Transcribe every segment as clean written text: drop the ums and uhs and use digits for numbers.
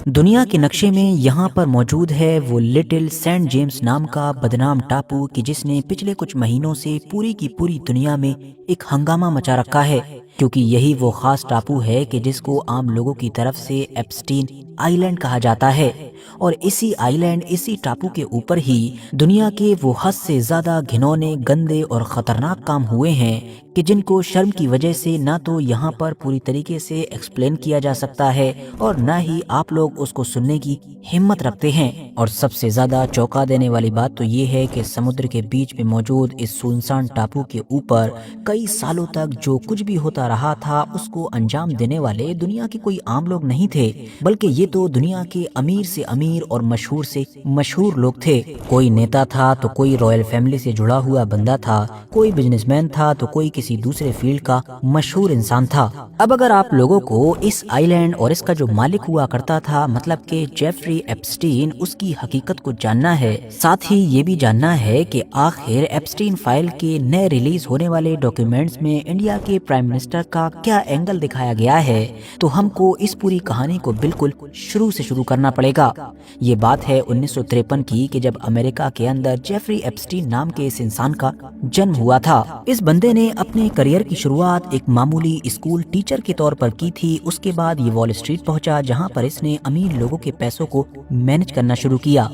دنیا کے نقشے میں یہاں پر موجود ہے وہ لٹل سینٹ جیمز نام کا بدنام ٹاپو کہ جس نے پچھلے کچھ مہینوں سے پوری کی پوری دنیا میں ایک ہنگامہ مچا رکھا ہے، کیونکہ یہی وہ خاص ٹاپو ہے کہ جس کو عام لوگوں کی طرف سے ایپسٹین آئی لینڈ کہا جاتا ہے، اور اسی آئی لینڈ، اسی ٹاپو کے اوپر ہی دنیا کے وہ حد سے زیادہ گھنونے، گندے اور خطرناک کام ہوئے ہیں کہ جن کو شرم کی وجہ سے نہ تو یہاں پر پوری طریقے سے ایکسپلین کیا جا سکتا ہے اور نہ ہی آپ لوگ اس کو سننے کی ہمت رکھتے ہیں۔ اور سب سے زیادہ چونکا دینے والی بات تو یہ ہے کہ سمندر کے بیچ میں موجود اس سنسان ٹاپو کے اوپر کئی سالوں تک جو کچھ بھی ہوتا رہا تھا اس کو انجام دینے والے دنیا کے کوئی عام لوگ نہیں تھے، بلکہ یہ تو دنیا کے امیر سے امیر اور مشہور سے مشہور لوگ تھے۔ کوئی نیتا تھا تو کوئی رائل فیملی سے جڑا ہوا بندہ تھا، کوئی بزنس مین تھا تو کوئی کسی دوسرے فیلڈ کا مشہور انسان تھا۔ اب اگر آپ لوگوں کو اس آئی لینڈ اور اس کا جو مالک ہوا کرتا تھا مطلب کہ جیفری ایپسٹین، اس کی حقیقت کو جاننا ہے، ساتھ ہی یہ بھی جاننا ہے کہ آخر ایپسٹین فائل کے نئے ریلیز ہونے والے ڈاکیومنٹس میں انڈیا کے پرائم منسٹر کا کیا اینگل دکھایا گیا ہے، تو ہم کو اس پوری کہانی کو بالکل شروع سے شروع کرنا پڑے گا۔ یہ بات ہے 1953 کی کہ جب امریکہ کے اندر جیفری ایپسٹین نام کے اس انسان کا جنم ہوا تھا۔ اس بندے نے اپنے کریئر کی شروعات ایک معمولی اسکول ٹیچر کے طور پر کی تھی۔ اس کے بعد یہ وال اسٹریٹ پہنچا جہاں پر اس نے امیر لوگوں کے پیسوں کو مینج کرنا شروع کیا،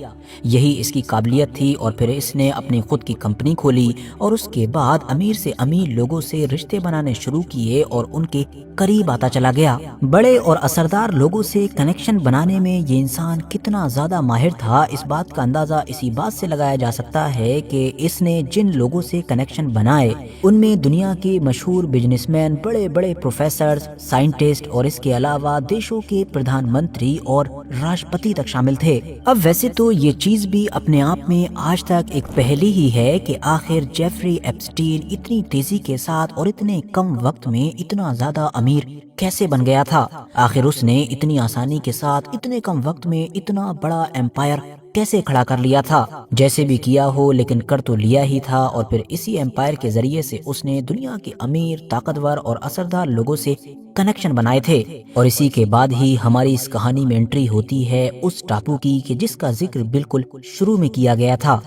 یہی اس کی قابلیت تھی، اور پھر اس نے اپنی خود کی کمپنی کھولی اور اس کے بعد امیر سے امیر لوگوں سے رشتے بنانے شروع کیے اور ان کے قریب آتا چلا گیا۔ بڑے اور اثردار لوگوں سے کنیکشن بنانے میں یہ انسان کتنا زیادہ ماہر تھا، اس بات کا اندازہ اسی بات سے لگایا جا سکتا ہے کہ اس نے جن لوگوں سے کنیکشن بنائے ان میں دنیا کے مشہور بزنس مین، بڑے بڑے پروفیسرز، سائنٹسٹ اور اس کے علاوہ دیشوں کے پردھان منتری اور راشٹرپتی تک شامل تھے۔ اب ویسے تو یہ چیز بھی اپنے آپ میں آج تک ایک پہلی ہی ہے کہ آخر جیفری ایپسٹین اتنی تیزی کے ساتھ اور اتنے کم وقت میں اتنا زیادہ امیر کیسے بن گیا تھا۔ آخر اس نے اتنی آسانی کے ساتھ اتنے کم وقت میں اتنا بڑا ایمپائر کیسے کھڑا کر لیا تھا؟ جیسے بھی کیا ہو لیکن کر تو لیا ہی تھا، اور پھر اسی ایمپائر کے ذریعے سے اس نے دنیا کے امیر، طاقتور اور اثردار لوگوں سے کنیکشن بنائے تھے۔ اور اسی کے بعد ہی ہماری اس کہانی میں انٹری ہوتی ہے اس ٹاپو کی کہ جس کا ذکر بالکل شروع میں کیا گیا تھا،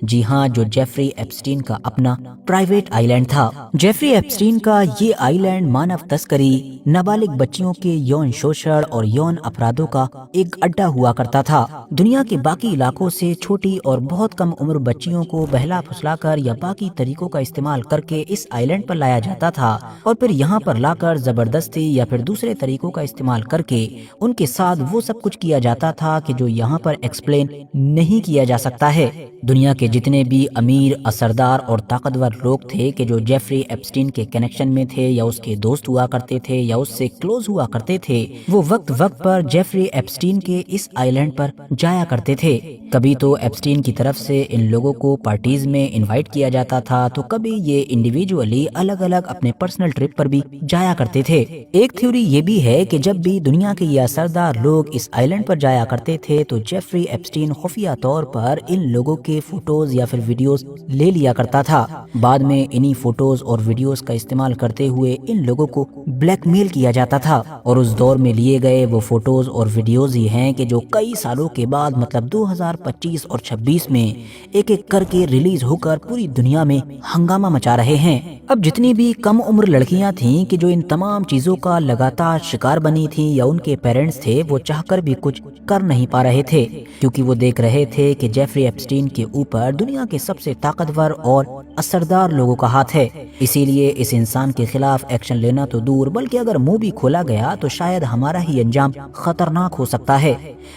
جی ہاں، جو جیفری ایپسٹین کا اپنا پرائیویٹ آئی لینڈ تھا۔ جیفری ایپسٹین کا یہ آئی لینڈ مانو تسکری، نابالغ بچیوں کے یون شوشن اور یون اپرادھوں کا ایک اڈا ہوا کرتا تھا۔ دنیا کے باقی علاقوں سے چھوٹی اور بہت کم عمر بچیوں کو بہلا پھسلا کر یا باقی طریقوں کا استعمال کر کے اس آئی لینڈ پر لایا جاتا تھا، اور پھر یہاں پر لا کر زبردستی یا پھر دوسرے طریقوں کا استعمال کر کے ان کے ساتھ وہ سب کچھ کیا جاتا تھا کہ جو یہاں پر ایکسپلین نہیں کیا جا سکتا ہے۔ دنیا کے جتنے بھی امیر، اثردار اور طاقتور لوگ تھے کہ جو جیفری ایپسٹین کے کنیکشن میں تھے یا اس کے دوست ہوا کرتے تھے یا اس سے کلوز ہوا کرتے تھے، وہ وقت وقت پر جیفری ایپسٹین کے اس آئی لینڈ پر جایا کرتے تھے۔ کبھی تو ایپسٹین کی طرف سے ان لوگوں کو پارٹیز میں انوائٹ کیا جاتا تھا، تو کبھی یہ انڈیویجولی الگ الگ اپنے پرسنل ٹرپ پر بھی جایا کرتے تھے۔ ایک تھیوری یہ بھی ہے کہ جب بھی دنیا کے یہ اثردار لوگ اس آئی لینڈ پر جایا کرتے تھے تو جیفری ایپسٹین خفیہ طور پر ان لوگوں کے فوٹوز یا پھر ویڈیوز لے لیا کرتا تھا۔ بعد میں انہی فوٹوز اور ویڈیوز کا استعمال کرتے ہوئے ان لوگوں کو بلیک میل کیا جاتا تھا، اور اس دور میں لیے گئے وہ فوٹوز اور ویڈیوز ہی ہیں کہ جو کئی سالوں کے بعد مطلب 2025 اور 26 میں ایک ایک کر کے ریلیز ہو کر پوری دنیا میں ہنگامہ مچا رہے ہیں۔ اب جتنی بھی کم عمر لڑکیاں تھیں کہ جو ان تمام چیزوں کا لگاتار شکار بنی تھیں یا ان کے پیرنٹس تھے، وہ چاہ کر بھی کچھ کر نہیں پا رہے تھے، کیونکہ وہ دیکھ رہے تھے کہ جیفری ایپسٹین کے اوپر دنیا کے سب سے طاقتور اور اثردار لوگوں کا ہاتھ ہے۔ اسی لیے اس انسان کے خلاف ایکشن لینا تو دور، بلکہ اگر منہ بھی کھولا گیا تو شاید ہمارا ہی انجام خطرناک ہو سکتا ہے۔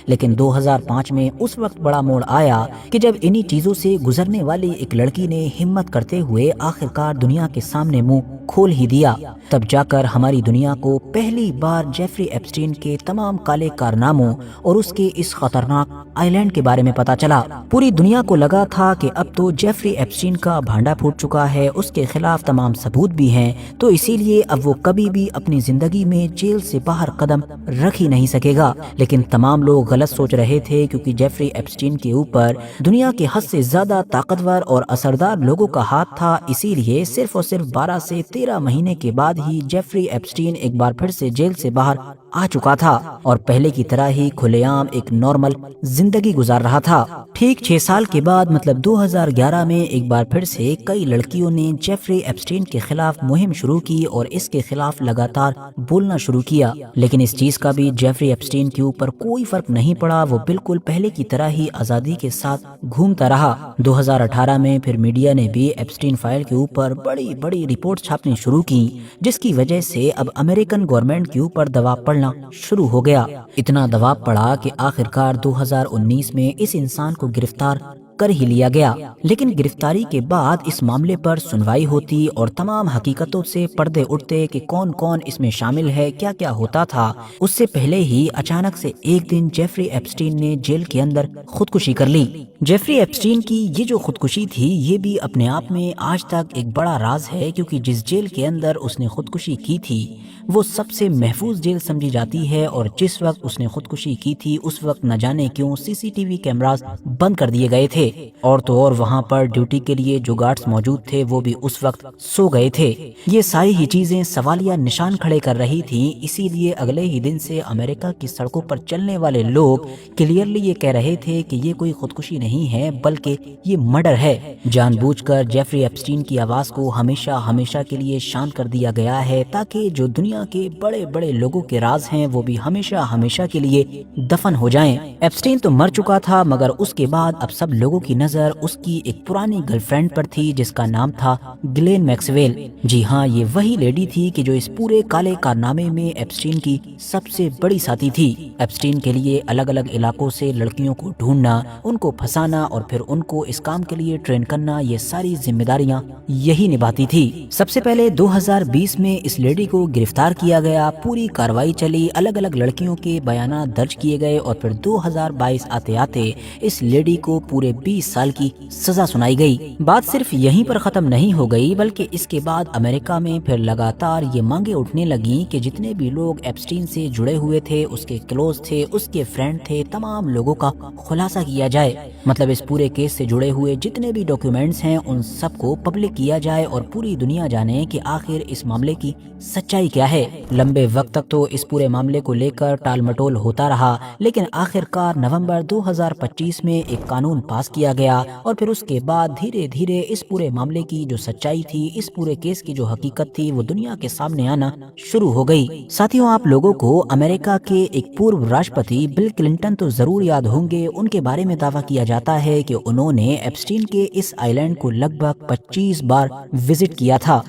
لیکن 2005 میں اس وقت بڑا موڑ آیا کہ جب انہی چیزوں سے گزرنے والی ایک لڑکی نے ہمت کرتے ہوئے آخرکار دنیا کے سامنے منہ کھول ہی دیا۔ تب جا کر ہماری دنیا کو پہلی بار جیفری ایپسٹین کے تمام کالے کارناموں اور اس کے اس خطرناک آئی لینڈ کے بارے میں پتا چلا۔ پوری دنیا کو لگا تھا کہ اب تو جیفری ایپسٹین کا بھانڈا پھوٹ چکا ہے، اس کے خلاف تمام ثبوت بھی ہیں، تو اسی لیے اب وہ کبھی بھی اپنی زندگی میں جیل سے باہر قدم رکھ ہی نہیں سکے گا، لیکن تمام لوگ غلط سوچ رہے تھے کیونکہ جیفری ایپسٹین کے اوپر دنیا کے حد سے زیادہ طاقتور اور اثردار لوگوں کا ہاتھ تھا۔ اسی لیے صرف اور صرف 12 سے 13 مہینے کے بعد ہی جیفری ایپسٹین ایک بار پھر سے جیل سے باہر آ چکا تھا اور پہلے کی طرح ہی کھلے عام ایک نارمل زندگی گزار رہا تھا۔ ٹھیک 6 سال کے بعد مطلب 2011 میں ایک بار پھر سے کئی لڑکیوں نے جیفری ایپسٹین کے خلاف مہم شروع کی اور اس کے خلاف لگاتار بولنا شروع کیا، لیکن اس چیز کا بھی جیفری ایپسٹین کے اوپر کوئی فرق نہیں پڑا۔ وہ بالکل پہلے کی طرح ہی آزادی کے ساتھ گھومتا رہا۔ 2018 میں پھر میڈیا نے بھی ایپسٹین فائل کے اوپر بڑی بڑی رپورٹ چھاپنی شروع کی، جس کی وجہ سے اب امریکن گورنمنٹ کے اوپر دباؤ پڑنا شروع ہو گیا۔ اتنا دباؤ پڑا کہ آخرکار 2019 میں اس انسان کو گرفتار کر ہی لیا گیا، لیکن گرفتاری کے بعد اس معاملے پر سنوائی ہوتی اور تمام حقیقتوں سے پردے اٹھتے کہ کون کون اس میں شامل ہے، کیا کیا ہوتا تھا۔ اس سے پہلے ہی اچانک سے ایک دن جیفری ایپسٹین نے جیل کے اندر خودکشی کر لی۔ جیفری ایپسٹین کی یہ جو خودکشی تھی یہ بھی اپنے آپ میں آج تک ایک بڑا راز ہے، کیونکہ جس جیل کے اندر اس نے خودکشی کی تھی وہ سب سے محفوظ جیل سمجھی جاتی ہے، اور جس وقت اس نے خودکشی کی تھی اس وقت نہ جانے کیوں CCTV کیمراز بند کر دیے گئے تھے، اور تو اور وہاں پر ڈیوٹی کے لیے جو گارڈز موجود تھے وہ بھی اس وقت سو گئے تھے۔ یہ ساری ہی چیزیں سوالیہ نشان کھڑے کر رہی تھیں، اسی لیے اگلے ہی دن سے امریکہ کی سڑکوں پر چلنے والے لوگ کلیئرلی یہ کہہ رہے تھے کہ یہ کوئی خودکشی نہیں ہے بلکہ یہ مرڈر ہے۔ جان بوجھ کر جیفری ایپسٹین کی آواز کو ہمیشہ ہمیشہ کے لیے شانت کر دیا گیا ہے تاکہ جو دنیا کے بڑے بڑے لوگوں کے راز ہیں وہ بھی ہمیشہ ہمیشہ کے لیے دفن ہو جائیں۔ ایپسٹین تو مر چکا تھا، مگر اس کے بعد اب سب لوگوں کی نظر اس کی ایک پرانی گرل فرینڈ پر تھی جس کا نام تھا گلین میکسویل۔ جی ہاں، یہ وہی لیڈی تھی کہ جو اس پورے کالے کارنامے میں ایپسٹین کی سب سے بڑی ساتھی تھی۔ ایپسٹین کے لیے الگ الگ علاقوں سے لڑکیوں کو ڈھونڈنا، ان کو پھنسانا اور پھر ان کو اس کام کے لیے ٹرین کرنا، یہ ساری ذمہ داریاں یہی نبھاتی تھی۔ سب سے پہلے 2020 میں اس لیڈی کو گرفتار کیا گیا، پوری کاروائی چلی، الگ الگ لڑکیوں کے بیانات درج کیے گئے اور پھر 2022 آتے آتے اس لیڈی کو پورے 20 سال کی سزا سنائی گئی۔ بات صرف یہیں پر ختم نہیں ہو گئی بلکہ اس کے بعد امریکہ میں پھر لگاتار یہ مانگیں اٹھنے لگیں کہ جتنے بھی لوگ ایپسٹین سے جڑے ہوئے تھے، اس کے کلوز تھے، اس کے فرینڈ تھے، تمام لوگوں کا خلاصہ کیا جائے۔ مطلب اس پورے کیس سے جڑے ہوئے جتنے بھی ڈاکیومنٹس ہیں ان سب کو پبلک کیا جائے اور پوری دنیا جانے کہ آخر اس معاملے کی سچائی کیا ہے۔ لمبے وقت تک تو اس پورے معاملے کو لے کر ٹال مٹول ہوتا رہا، لیکن آخرکار نومبر 2025 میں ایک قانون پاس کیا گیا اور پھر اس کے بعد دھیرے دھیرے اس پورے معاملے کی جو سچائی تھی، اس پورے کیس کی جو حقیقت تھی، وہ دنیا کے سامنے آنا شروع ہو گئی۔ ساتھیوں، آپ لوگوں کو امریکہ کے ایک پورو راشٹرپتی بل کلنٹن تو ضرور یاد ہوں گے۔ ان کے بارے میں دعویٰ کیا جاتا ہے کہ انہوں نے ایپسٹین کے اس آئی لینڈ کو لگ بھگ 25 بار وزٹ کیا تھا۔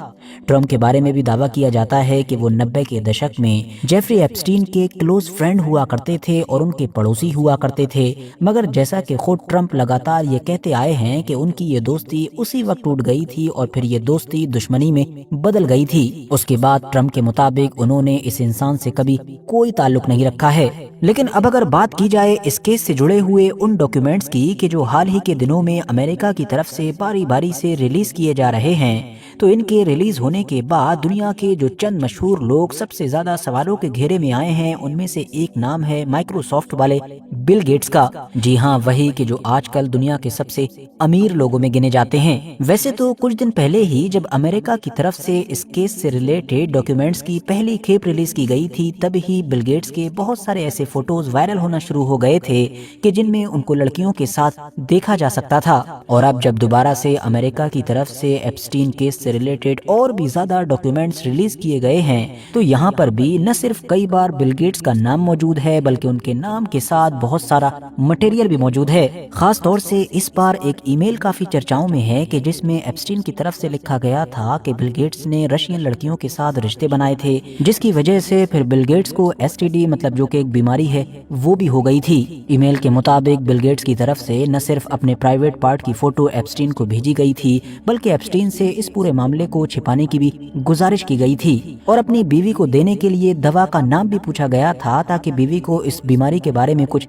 ٹرمپ کے بارے میں بھی دعویٰ کیا جاتا ہے کہ وہ 90 کے دشک میں جیفری ایپسٹین کے کلوز فرینڈ ہوا کرتے تھے اور ان کے پڑوسی ہوا کرتے تھے، مگر جیسا کہ خود ٹرمپ لگاتار یہ کہتے آئے ہیں کہ ان کی یہ دوستی اسی وقت ٹوٹ گئی تھی اور پھر یہ دوستی دشمنی میں بدل گئی تھی۔ اس کے بعد ٹرمپ کے مطابق انہوں نے اس انسان سے کبھی کوئی تعلق نہیں رکھا ہے۔ لیکن اب اگر بات کی جائے اس کیس سے جڑے ہوئے ان ڈاکیومنٹس کی کہ جو حال ہی کے دنوں میں امریکہ کی طرف سے باری باری سے ریلیز کیے جا رہے ہیں، تو ان کے ریلیز ہونے کے بعد دنیا کے جو چند مشہور لوگ سب سے زیادہ سوالوں کے گھیرے میں آئے ہیں، ان میں سے ایک نام ہے مائکروسافٹ والے بل گیٹس کا۔ جی ہاں، وہی کہ جو آج کل دنیا کے سب سے امیر لوگوں میں گنے جاتے ہیں۔ ویسے تو کچھ دن پہلے ہی جب امریکہ کی طرف سے اس کیس سے ریلیٹڈ ڈاکیومنٹس کی پہلی کھیپ ریلیز کی گئی تھی، تب ہی بل گیٹس کے بہت سارے ایسے فوٹوز وائرل ہونا شروع ہو گئے تھے کہ جن میں ان کو لڑکیوں کے ساتھ دیکھا جا سکتا تھا۔ اور اب جب دوبارہ سے امریکہ کی طرف سے ایپسٹین کیس سے ریلیٹڈ اور بھی زیادہ ڈاکیومنٹس ریلیز کیے گئے ہیں، تو یہاں پر بھی نہ صرف کئی بار بل گیٹس کا نام موجود ہے بلکہ ان کے نام کے ساتھ بہت سارا مٹیریل بھی موجود ہے۔ خاص طور سے اس بار ایک ای میل کافی چرچاؤں میں ہے کہ جس میں ایپسٹین کی طرف سے لکھا گیا تھا کہ بل گیٹس نے رشین لڑکیوں کے ساتھ رشتے بنائے تھے، جس کی وجہ سے پھر بل گیٹس کو STD مطلب جو کہ ایک بیماری ہے وہ بھی ہو گئی تھی۔ ای میل کے مطابق بل گیٹس کی طرف سے نہ صرف اپنے پرائیویٹ پارٹ کی فوٹو ایپسٹین کو بھیجی گئی تھی بلکہ ایپسٹین سے اس پورے معاملے کو چھپانے کی بھی گزارش کی گئی تھی اور اپنی بیوی کو دینے کے لیے دوا کا نام بھی پوچھا گیا تھا تاکہ بیوی کو اس بیماری کے بارے میں کچھ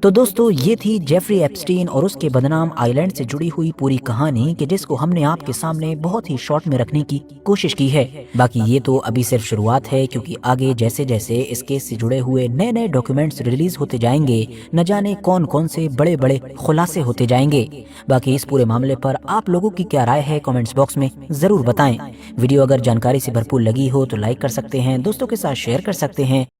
تو دوستو یہ تھی جیفری ایپسٹین اور اس کے بدنام آئی لینڈ سے جڑی ہوئی پوری کہانی کہ جس کو ہم نے آپ کے سامنے بہت ہی شارٹ میں رکھنے کی کوشش کی ہے۔ باقی یہ تو ابھی صرف شروعات ہے، کیونکہ آگے جیسے جیسے اس کیس سے جڑے ہوئے نئے نئے ڈاکیومنٹس ریلیز ہوتے جائیں گے، نہ جانے کون کون سے بڑے بڑے خلاصے ہوتے جائیں گے۔ باقی اس پورے معاملے پر آپ لوگوں کی کیا رائے ہے کامنٹس باکس میں ضرور بتائیں۔ ویڈیو اگر جانکاری سے بھرپور لگی ہو تو لائک کر سکتے ہیں، دوستوں کے ساتھ شیئر کر سکتے ہیں